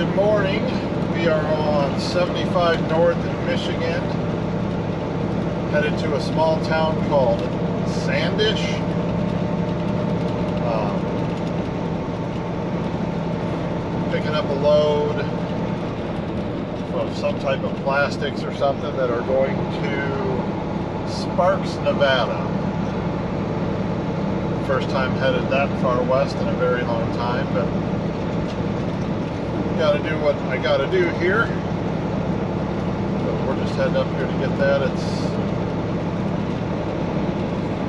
Good morning. We are on 75 North in Michigan, headed to a small town called Sandish. Picking up a load of some type of plastics or something that are going to Sparks, Nevada. First time headed that far west in a very long time, but got to do what I got to do here. So we're just heading up here to get that. It's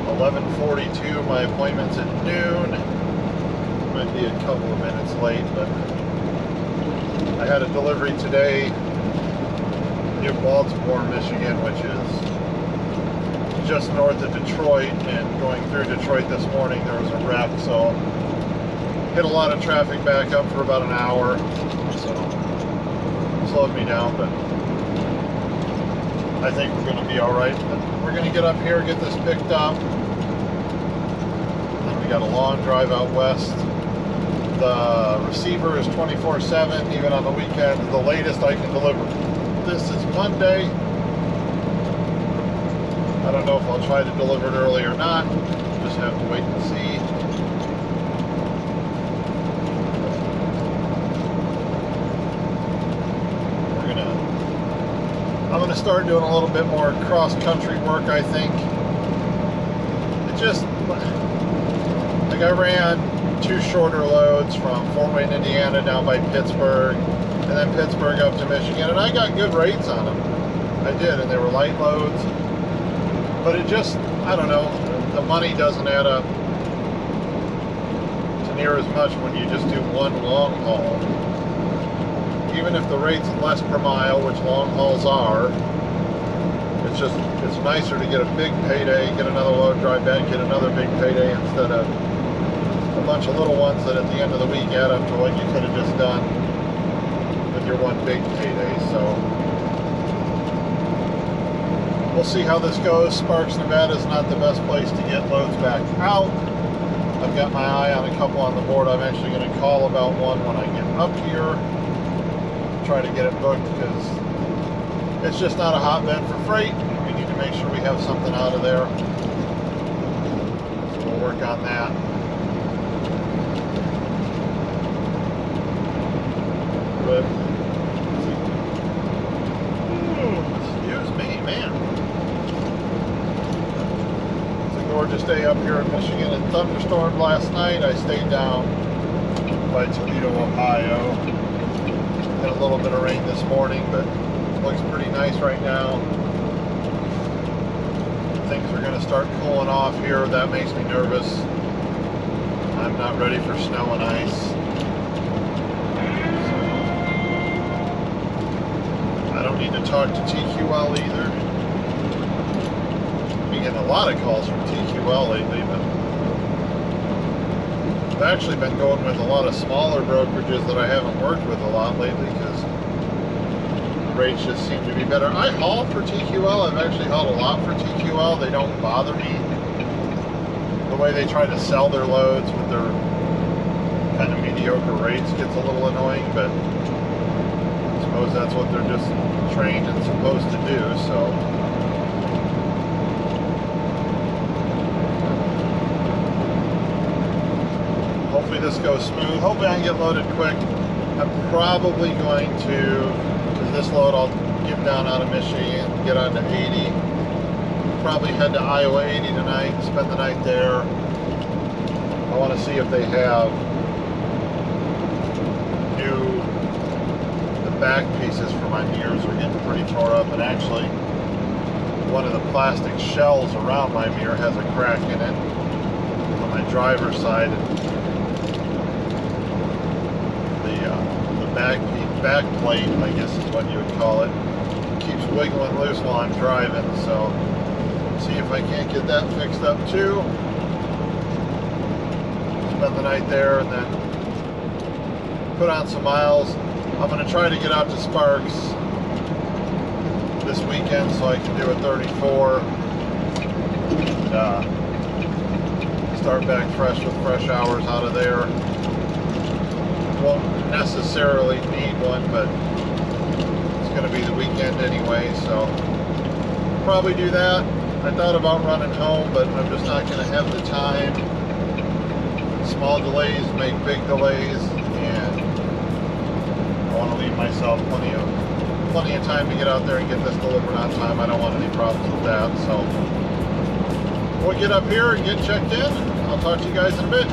11:42. My appointment's at noon. Might be a couple of minutes late, but I had a delivery today near Baltimore, Michigan, which is just north of Detroit, and going through Detroit this morning there was a wreck, so hit a lot of traffic back up for about an hour, so slowed me down, but I think we're going to be alright. We're going to get up here, get this picked up, and we got a long drive out west. The receiver is 24/7, even on the weekend. The latest I can deliver this is Monday. I don't know if I'll try to deliver it early or not. Just have to wait and see. I'm gonna start doing a little bit more cross-country work, I think. It just, like, I ran 2 shorter loads from Fort Wayne, Indiana down by Pittsburgh, and then Pittsburgh up to Michigan, and I got good rates on them. I did, and they were light loads. But it just, I don't know, the money doesn't add up to near as much when you just do one long haul. Even if the rate's less per mile, which long hauls are, it's nicer to get a big payday, get another load, drive back, get another big payday, instead of a bunch of little ones that at the end of the week add up to what you could have just done with your one big payday. So we'll see how this goes. Sparks, Nevada is not the best place to get loads back out. I've got my eye on a couple on the board. I'm actually going to call about one when I get up here. Try to get it booked because it's just not a hotbed for freight. We need to make sure we have something out of there. So we'll work on that. But excuse me, man. It's a gorgeous day up here in Michigan. It thunderstormed last night. I stayed down by Toledo, Ohio. Had a little bit of rain this morning, but it looks pretty nice right now. Things are going to start cooling off here. That makes me nervous. I'm not ready for snow and ice. So, I don't need to talk to TQL either. I've been getting a lot of calls from TQL lately, but I've actually been going with a lot of smaller brokerages that I haven't worked with a lot lately because the rates just seem to be better. I haul for TQL. I've actually hauled a lot for TQL. They don't bother me. The way they try to sell their loads with their kind of mediocre rates gets a little annoying, but I suppose that's what they're just trained and supposed to do, so. Hopefully this goes smooth. Hopefully I can get loaded quick. I'm probably going to, because this load I'll get down out of Michigan, get on to 80. Probably head to Iowa 80 tonight, spend the night there. I want to see if they have the back pieces for my mirrors are getting pretty tore up, and actually one of the plastic shells around my mirror has a crack in it on my driver's side. Back plate, I guess is what you would call it, keeps wiggling loose while I'm driving, so see if I can't get that fixed up too. Spend the night there and then put on some miles. I'm going to try to get out to Sparks this weekend so I can do a 34 and start back fresh with fresh hours out of there. won't necessarily need one, but it's going to be the weekend anyway, so probably do that. I thought about running home, but I'm just not going to have the time. Small delays make big delays, and I want to leave myself plenty of time to get out there and get this delivered on time. I don't want any problems with that, so we'll get up here and get checked in. I'll talk to you guys in a bit.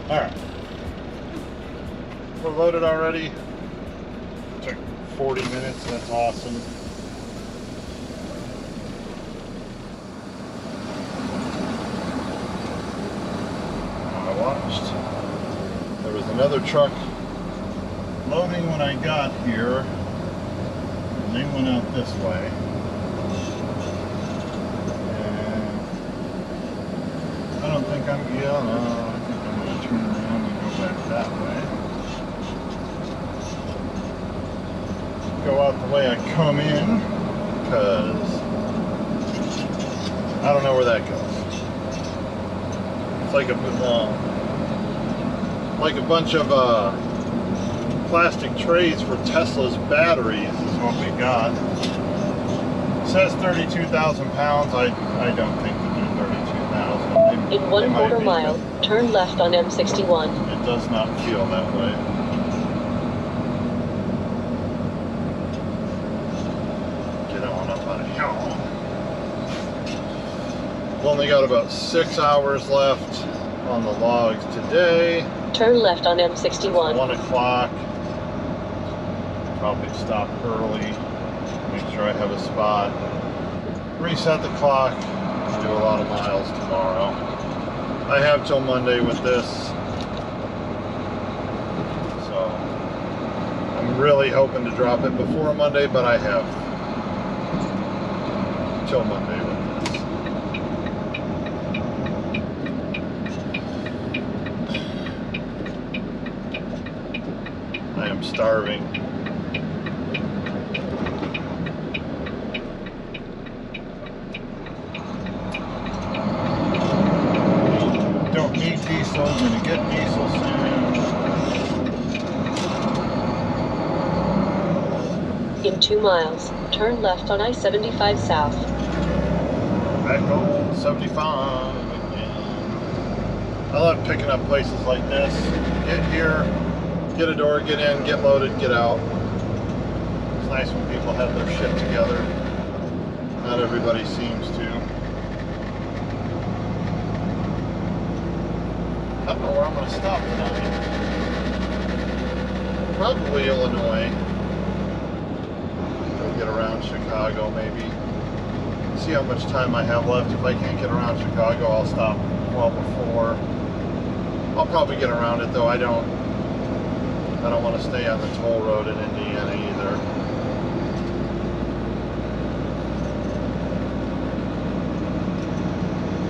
Alright, we're loaded already. Took 40 minutes, that's awesome. I watched. There was another truck loading when I got here, and they went out this way. And I don't think I'm, turn around and go back that way. Go out the way I come in, because I don't know where that goes. It's like a bunch of plastic trays for Tesla's batteries is what we got. It says 32,000 pounds. I don't think that they're 32,000. In 1/4 mile, turn left on M61. It does not feel that way. Get on up on a hill. We've only got about 6 hours left on the logs today. Turn left on M61. 1 o'clock. Probably stop early. Make sure I have a spot. Reset the clock. Do a lot of miles tomorrow. I have till Monday with this, so I'm really hoping to drop it before Monday, but I have till Monday with this. I am starving. Diesel, I'm gonna get diesel soon. In 2 miles, turn left on I-75 south. Back on 75 again. I love picking up places like this. Get here, get a door, get in, get loaded, get out. It's nice when people have their shit together. Not everybody seems to. I don't know where I'm going to stop tonight. Probably Illinois. Go get around Chicago, maybe. See how much time I have left. If I can't get around Chicago, I'll stop well before. I'll probably get around it, though. I don't want to stay on the toll road in Indiana either.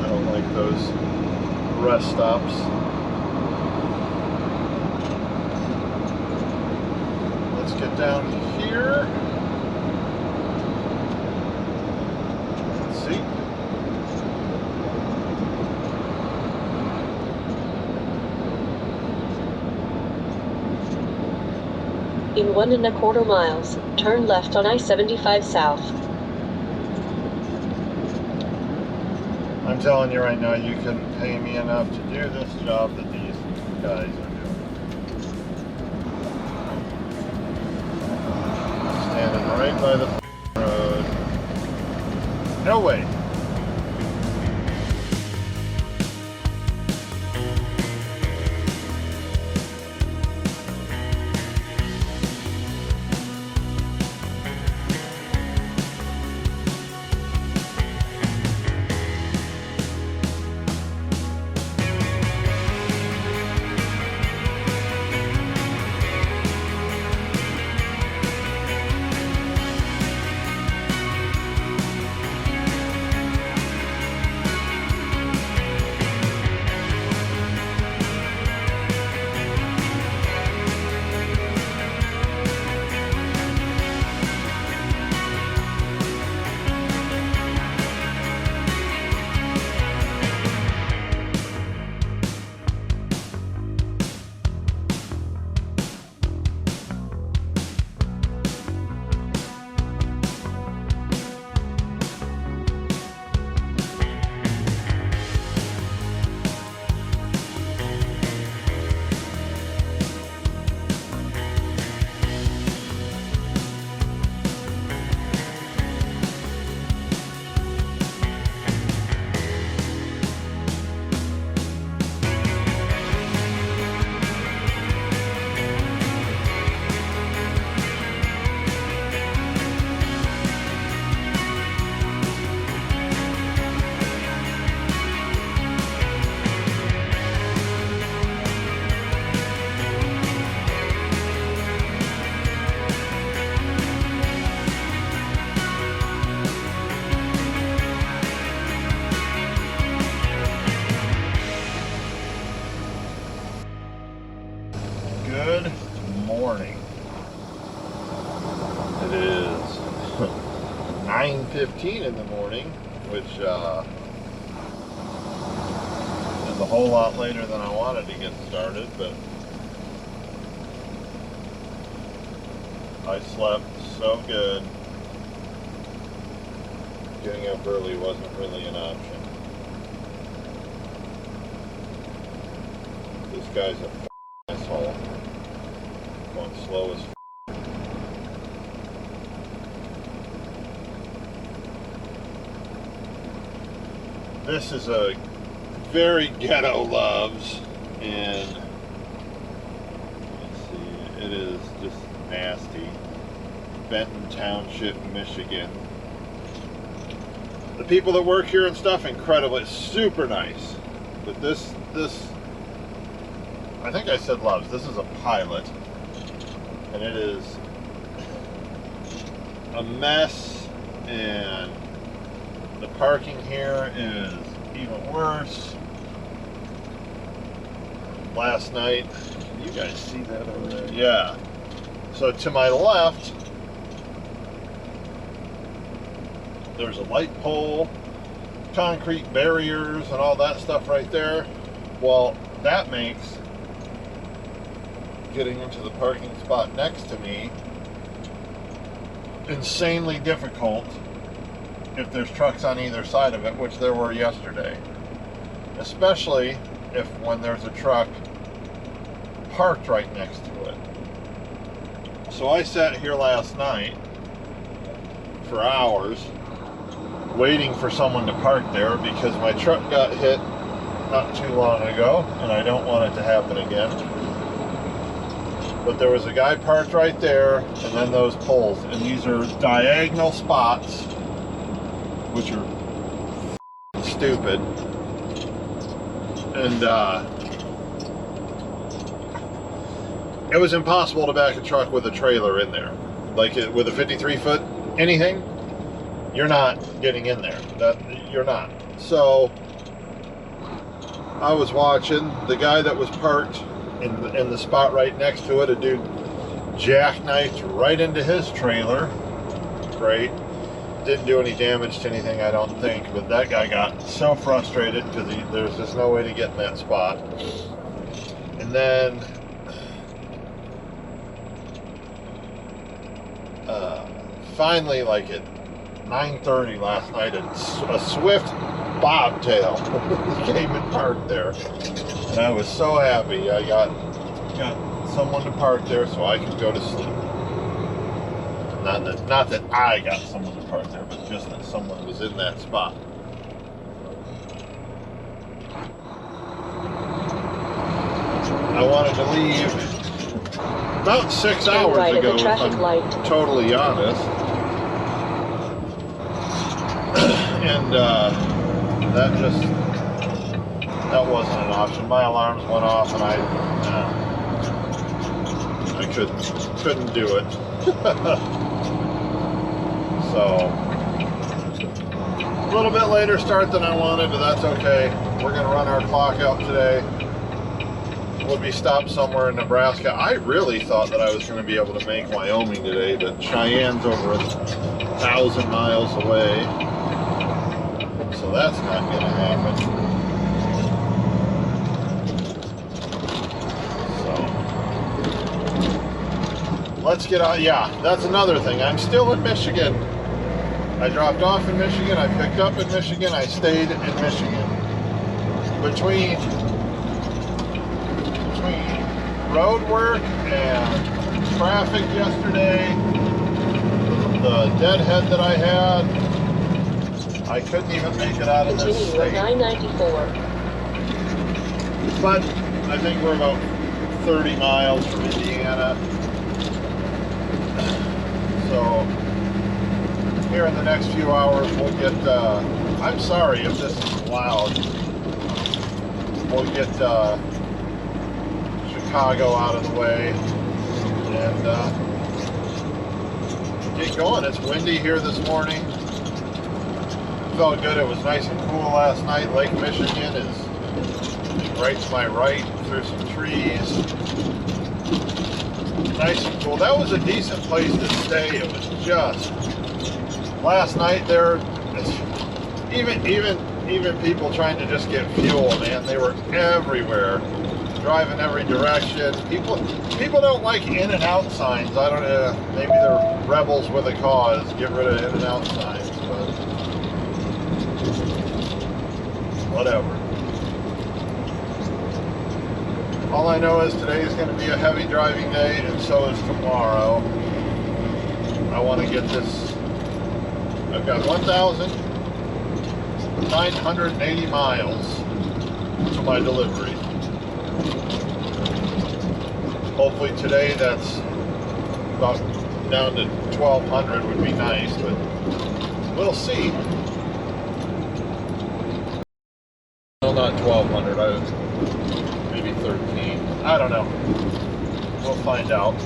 I don't like those rest stops. Let's get down here. Let's see. In 1¼ miles, turn left on I-75 South. I'm telling you right now, you couldn't pay me enough to do this job that these guys are doing. Standing right by the road. No way. Good morning. It is 9:15 in the morning, which is a whole lot later than I wanted to get started, but I slept so good. Getting up early wasn't really an option. This guy's a asshole. Going slow as This is a very ghetto Loves, and let's see, it is just nasty. Benton Township, Michigan. The people that work here and stuff, incredible. It's super nice. But this I think I said Loves. This is a Pilot, and it is a mess, and the parking here is even worse. Last night, can you guys see that over there? Yeah. So to my left, there's a light pole, concrete barriers, and all that stuff right there. Well, that makes getting into the parking spot next to me insanely difficult if there's trucks on either side of it, which there were yesterday. Especially if when there's a truck parked right next to it. So I sat here last night for hours waiting for someone to park there because my truck got hit not too long ago, and I don't want it to happen again. But there was a guy parked right there, and then those poles, and these are diagonal spots, which are stupid. And it was impossible to back a truck with a trailer in there. Like with a 53-foot anything, you're not getting in there. You're not. So I was watching the guy that was parked in the spot right next to it. A dude jackknifed right into his trailer. Great. Didn't do any damage to anything, I don't think, but that guy got so frustrated because there's just no way to get in that spot. And then finally, like at 9:30 last night, a swift bobtail came and parked there, and I was so happy. I got someone to park there so I could go to sleep. Not that I got someone to park there, but just that someone was in that spot. I wanted to leave about 6 hours right ago, at the traffic if I'm light. totally honest. And that wasn't an option. My alarms went off, and I couldn't do it. So a little bit later start than I wanted, but that's okay. We're gonna run our clock out today. We'll be stopped somewhere in Nebraska. I really thought that I was going to be able to make Wyoming today, but Cheyenne's over 1,000 miles away, so that's not going to happen. So let's get on. Yeah, that's another thing. I'm still in Michigan. I dropped off in Michigan. I picked up in Michigan. I stayed in Michigan. Between road work and traffic yesterday, the deadhead that I had, I couldn't even make it out of this Continue state. at 994. But I think we're about 30 miles from Indiana. So here in the next few hours we'll get, I'm sorry if this is loud, we'll get Chicago out of the way and get going. It's windy here this morning. Felt good. It was nice and cool last night. Lake Michigan is right to my right through some trees. Nice and cool. That was a decent place to stay. It was just last night there. Even people trying to just get fuel, man, they were everywhere. Driving every direction. People don't like in and out signs. I don't know. Maybe they're rebels with a cause. Get rid of in and out signs, but whatever. All I know is today is going to be a heavy driving day, and so is tomorrow. I want to get this. I've got 1,980 miles to my delivery. Hopefully today that's about down to 1,200 would be nice, but we'll see. No, not 1,200. Maybe 13. I don't know. We'll find out.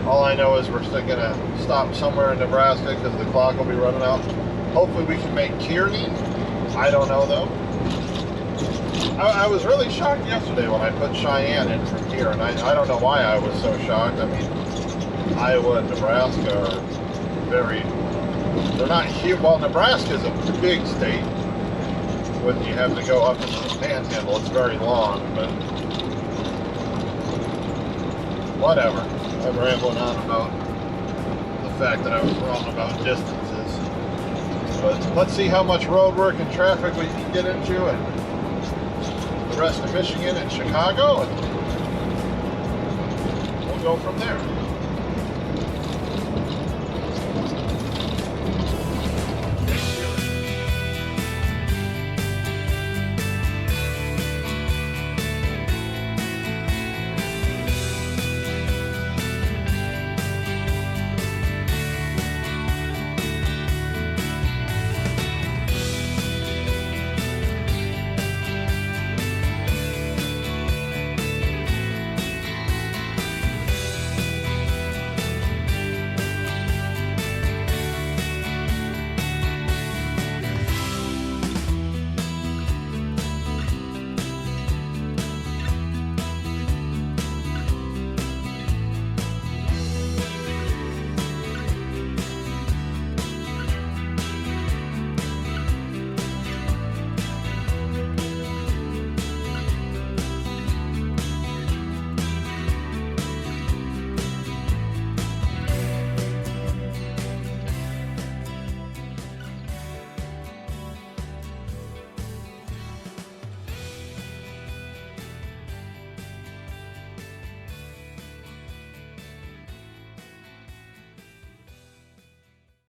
All I know is we're still gonna stop somewhere in Nebraska because the clock will be running out. Hopefully we can make Kearney. I don't know though. I was really shocked yesterday when I put Cheyenne in from here, and I don't know why I was so shocked. I mean, Iowa and Nebraska are they're not huge. Well, Nebraska is a big state. When you have to go up into the panhandle, it's very long, but whatever. I'm rambling on about the fact that I was wrong about distances. But let's see how much road work and traffic we can get into, and the rest of Michigan and Chicago, and we'll go from there.